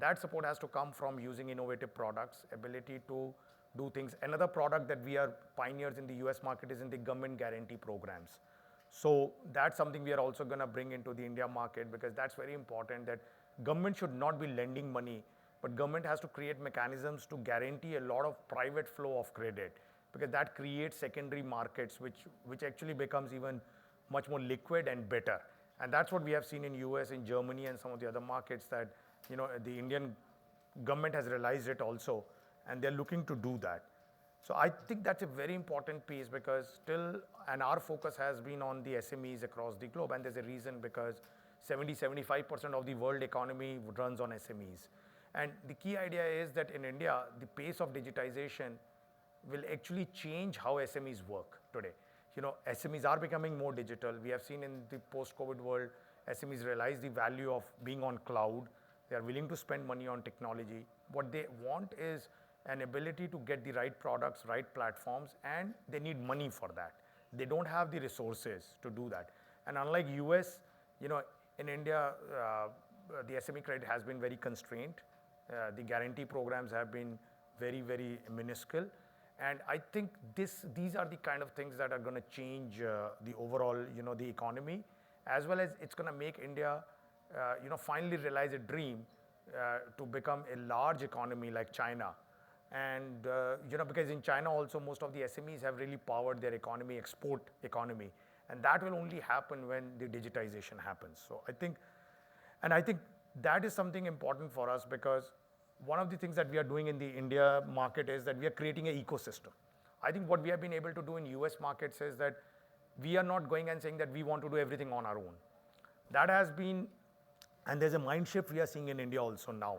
that support has to come from using innovative products, ability to do things. Another product that we are pioneers in the US market is in the government guarantee programs. So that's something we are also going to bring into the India market, because that's very important, that government should not be lending money, but government has to create mechanisms to guarantee a lot of private flow of credit, because that creates secondary markets which actually becomes even much more liquid and better. And that's what we have seen in US, in Germany, and some of the other markets, that the Indian government has realized it also, and they're looking to do that. So I think that's a very important piece, because still, and our focus has been on the SMEs across the globe, and there's a reason, because 70-75% of the world economy runs on SMEs. And the key idea is that in India, the pace of digitization will actually change how SMEs work today. SMEs are becoming more digital. We have seen in the post-COVID world, SMEs realize the value of being on cloud. They are willing to spend money on technology. What they want is an ability to get the right products, right platforms, and they need money for that. They don't have the resources to do that. And unlike US, in India, the SME credit has been very constrained. The guarantee programs have been very, very minuscule. And I think these are the kind of things that are going to change the overall, the economy, as well as it's going to make India, finally realize a dream to become a large economy like China. And, because in China also, most of the SMEs have really powered their economy, export economy. And that will only happen when the digitization happens. So I think that is something important for us, because one of the things that we are doing in the India market is that we are creating an ecosystem. I think what we have been able to do in US markets is that we are not going and saying that we want to do everything on our own. That has been, and there's a mind shift we are seeing in India also now.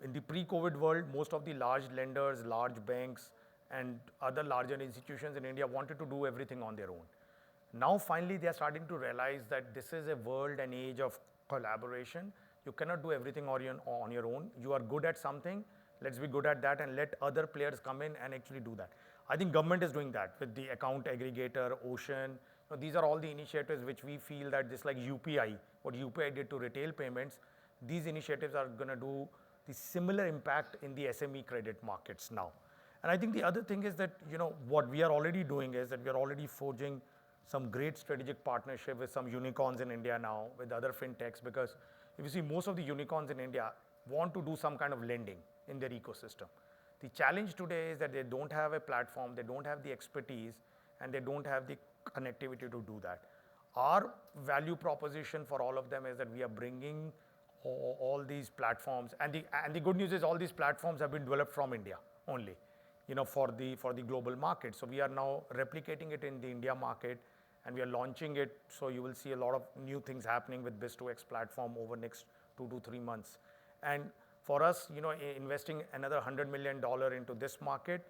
In the pre-COVID world, most of the large lenders, large banks, and other larger institutions in India wanted to do everything on their own. Now, finally, they are starting to realize that this is a world and age of collaboration. You cannot do everything on your own. You are good at something, let's be good at that, and let other players come in and actually do that. I think government is doing that with the account aggregator, Ocean. These are all the initiatives which we feel that, just like UPI, what UPI did to retail payments, these initiatives are going to do the similar impact in the SME credit markets now. And I think the other thing is that, what we are already doing is that we are already forging some great strategic partnership with some unicorns in India now, with other fintechs, because if you see, most of the unicorns in India want to do some kind of lending in their ecosystem. The challenge today is that they don't have a platform, they don't have the expertise, and they don't have the connectivity to do that. Our value proposition for all of them is that we are bringing all these platforms, and the good news is all these platforms have been developed from India only, for the global market. So we are now replicating it in the India market, and we are launching it. So you will see a lot of new things happening with Biz2X platform over next 2 to 3 months. And for us, investing another $100 million into this market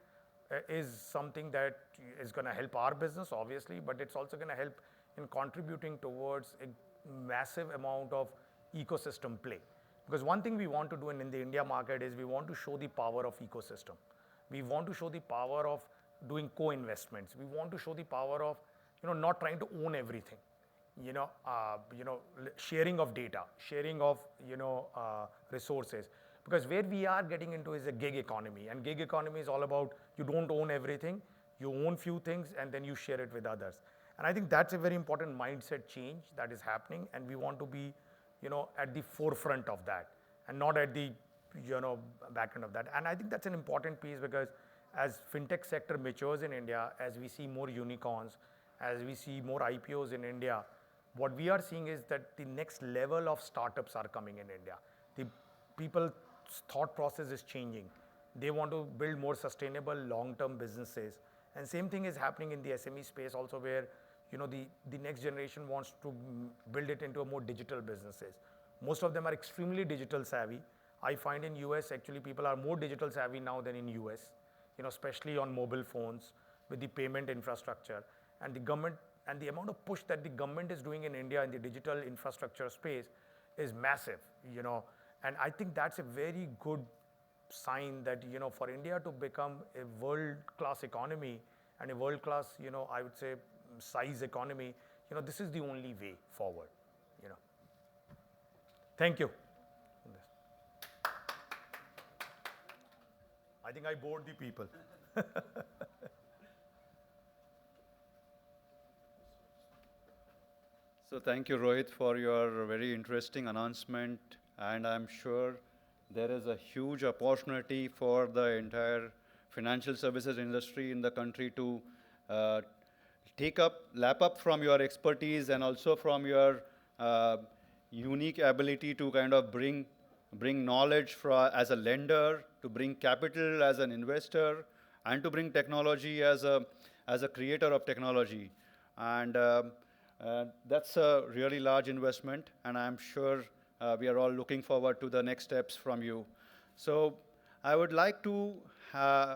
is something that is going to help our business, obviously, but it's also going to help in contributing towards a massive amount of ecosystem play. Because one thing we want to do in the India market is we want to show the power of ecosystem. We want to show the power of doing co-investments. We want to show the power of not trying to own everything, sharing of data, sharing of, resources. Because where we are getting into is a gig economy, and gig economy is all about you don't own everything, you own few things, and then you share it with others. And I think that's a very important mindset change that is happening, and we want to be, at the forefront of that, and not at the, back end of that. And I think that's an important piece, because as fintech sector matures in India, as we see more unicorns, as we see more IPOs in India, what we are seeing is that the next level of startups are coming in India. The people's thought process is changing. They want to build more sustainable long-term businesses. And same thing is happening in the SME space also, where the next generation wants to build it into a more digital businesses. Most of them are extremely digital savvy. I find in US, actually, people are more digital savvy now than in US, especially on mobile phones with the payment infrastructure. And the government, and the amount of push that the government is doing in India in the digital infrastructure space is massive, And I think that's a very good sign that, for India to become a world-class economy and a world-class, I would say, size economy, this is the only way forward, Thank you. think I bored the people. So thank you, Rohit, for your very interesting announcement. And I'm sure there is a huge opportunity for the entire financial services industry in the country to uh, lap up from your expertise and also from your uh, unique ability to kind of bring knowledge as a lender, to bring capital as an investor, and to bring technology as a creator of technology. And that's a really large investment, and I'm sure we are all looking forward to the next steps from you. So I would like to uh,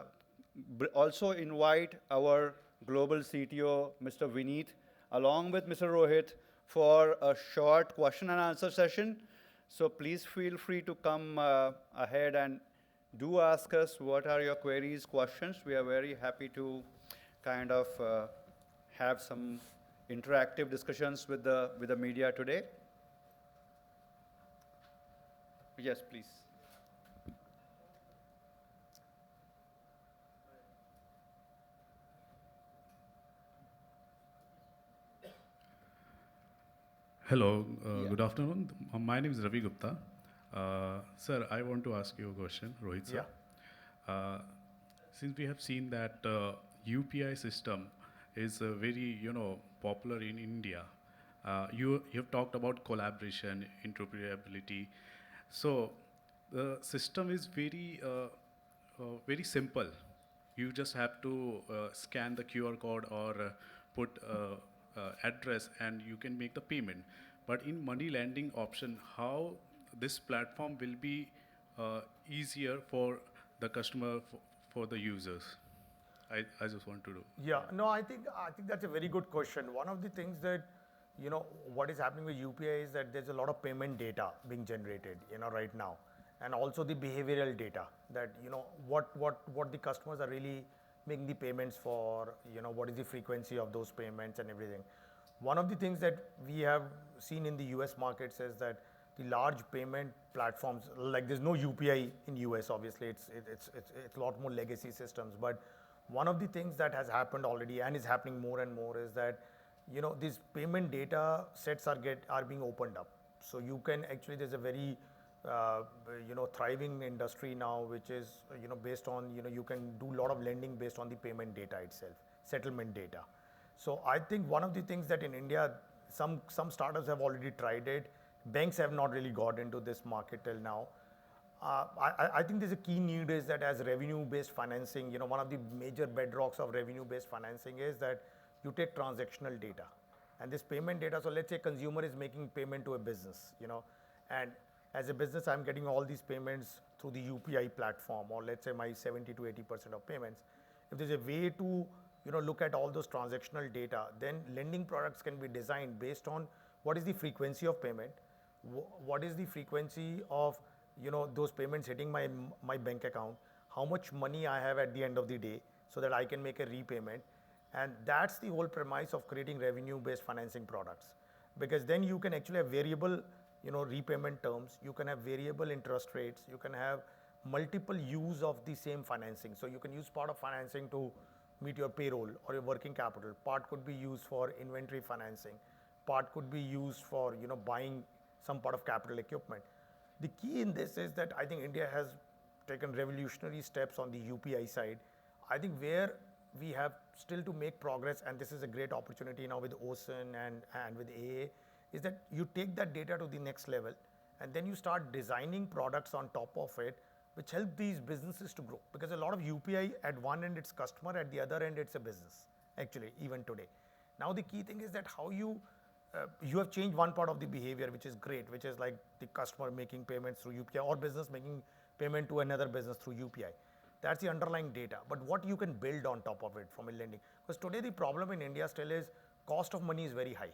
also invite our global CTO, Mr. Vineet, along with Mr. Rohit, for a short question and answer session. So please feel free to come ahead and do ask us what are your queries, questions. We are very happy to kind of have some interactive discussions with the media today. Yes, please. Hello, Yeah. good afternoon. My name is Ravi Gupta. Sir, I want to ask you a question, Rohit sir. Yeah. Uh, since we have seen that UPI system is very, popular in India, you have talked about collaboration, interoperability. So the system is very simple. You just have to scan the QR code or put address and you can make the payment. But in money lending option, how this platform will be easier for the customer, for the users? I just want to do. Yeah, no, I think that's a very good question. One of the things that what is happening with UPI is that there's a lot of payment data being generated, right now, and also the behavioral data that what the customers are really making the payments for, what is the frequency of those payments and everything. One of the things that we have seen in the US markets is that the large payment platforms, like there's no UPI in US, obviously it's a lot more legacy systems, but one of the things that has happened already and is happening more and more is that these payment data sets are being opened up. So you can actually, there's a very uh, thriving industry now, which is based on you can do a lot of lending based on the payment data itself, settlement data. So I think one of the things that in India, some startups have already tried it. Banks have not really got into this market till now. I think there's a key need is that as revenue-based financing, one of the major bedrocks of revenue-based financing is that you take transactional data and this payment data. So let's say consumer is making payment to a business, and as a business, I'm getting all these payments through the UPI platform, or let's say my 70 to 80% of payments. If there's a way to, look at all those transactional data, then lending products can be designed based on what is the frequency of payment, what is the frequency of those payments hitting my bank account, how much money I have at the end of the day, so that I can make a repayment. And that's the whole premise of creating revenue based financing products, because then you can actually have variable repayment terms, you can have variable interest rates, you can have multiple use of the same financing. So you can use part of financing to meet your payroll or your working capital, part could be used for inventory financing, part could be used for buying some part of capital equipment. The key in this is that I think India has taken revolutionary steps on the UPI side. I think where we have still to make progress, and this is a great opportunity now with OCEN and with AA, is that you take that data to the next level and then you start designing products on top of it, which help these businesses to grow. Because a lot of UPI at one end it's customer, at the other end it's a business, actually, even today. Now the key thing is that how you have changed one part of the behavior, which is great, which is like the customer making payments through UPI or business making payment to another business through UPI. That's the underlying data. But what you can build on top of it from a lending. Because today the problem in India still is cost of money is very high.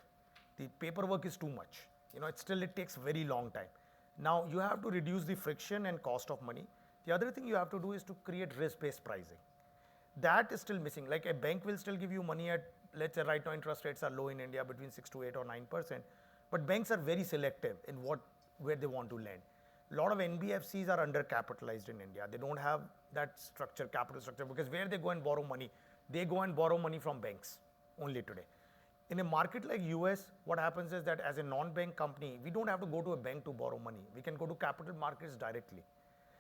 The paperwork is too much. It takes very long time. Now you have to reduce the friction and cost of money. The other thing you have to do is to create risk-based pricing. That is still missing. Like a bank will still give you money at, let's say right now interest rates are low in India between 6 to 8 or 9%, but banks are very selective in where they want to lend. A lot of NBFCs are undercapitalized in India. They don't have that structure, capital structure, because where they go and borrow money? They go and borrow money from banks only today. In a market like US, what happens is that as a non-bank company, we don't have to go to a bank to borrow money. We can go to capital markets directly.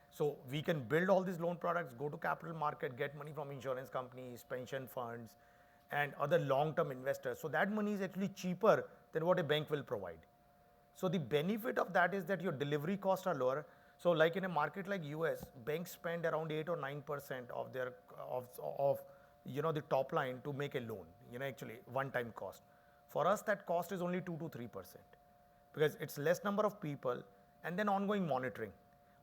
So we can build all these loan products, go to capital market, get money from insurance companies, pension funds, and other long-term investors. So that money is actually cheaper than what a bank will provide. So the benefit of that is that your delivery costs are lower. So like in a market like US, banks spend around 8 or 9% of their of the top line to make a loan. Actually one-time cost. For us, that cost is only 2 to 3%, because it's less number of people and then ongoing monitoring.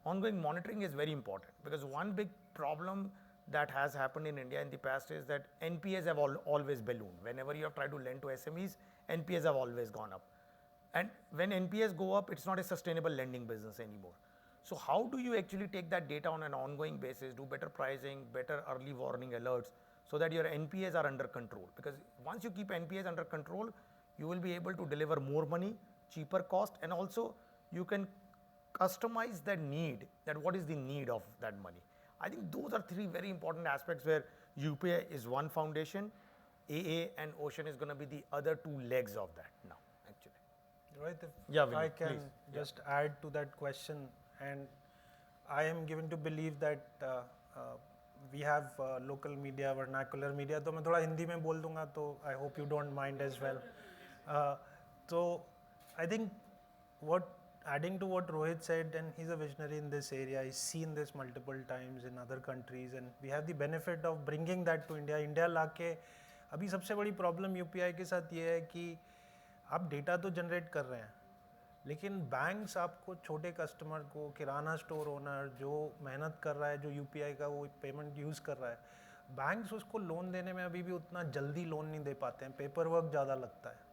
Ongoing monitoring is very important, because one big problem that has happened in India in the past is that NPAs have always ballooned. Whenever you have tried to lend to SMEs, NPAs have always gone up. And when NPAs go up, it's not a sustainable lending business anymore. So how do you actually take that data on an ongoing basis, do better pricing, better early warning alerts, so that your NPAs are under control? Because once you keep NPAs under control, you will be able to deliver more money, cheaper cost, and also you can customize that need, that what is the need of that money. I think those are three very important aspects where UPI is one foundation, AA and Ocean is going to be the other two legs of that now, actually. Right, if Yeah, I Vinit, can please. just add to that question, and I am given to believe that we have local media, vernacular media, तो मैं थोड़ा हिंदी में बोल दूंगा, तो I hope you don't mind as well. So I think adding to what Rohit said, and he's a visionary in this area, he's seen this multiple times in other countries, and we have the benefit of bringing that to India. India लाके अभी सबसे बड़ी problem UPI के साथ ये है कि आप डेटा तो जनरेट कर रहे हैं, लेकिन बैंक्स आपको छोटे कस्टमर को, किराना स्टोर ओनर जो मेहनत कर रहा है, जो यूपीआई का वो पेमेंट यूज़ कर रहा है, बैंक्स उसको लोन देने में अभी भी उतना जल्दी लोन नहीं दे पाते हैं, पेपर वर्क ज़्यादा लगता है.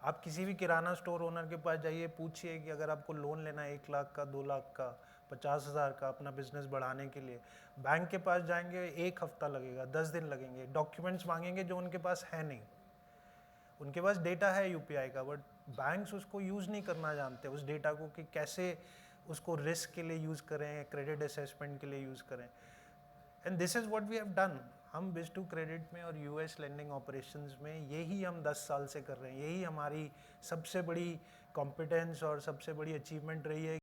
आप किसी भी किराना स्टोर ओनर के पास जाइए, पूछिए कि अगर आपको लोन लेना है 1 लाख का, 2 लाख का, 50,000 का अपना बिजनेस बढ़ाने के लिए, बैंक के पास जाएंगे 1 हफ्ता लगेगा, 10 दिन लगेंगे, डॉक्यूमेंट्स मांगेंगे जो उनके पास है नहीं. उनके पास डेटा है यूपीआई का, बट बैंक्स उसको यूज़ नहीं करना जानते उस डेटा को, कि कैसे उसको रिस्क के लिए यूज़ करें, क्रेडिट असेसमेंट के लिए यूज़ करें. And this is what we have done. हम बिज2 क्रेडिट में और यूएस लेंडिंग ऑपरेशंस में यही हम 10 साल से कर रहे हैं. यही हमारी सबसे बड़ी कॉम्पिटेंस और सबसे बड़ी अचीवमेंट रही है.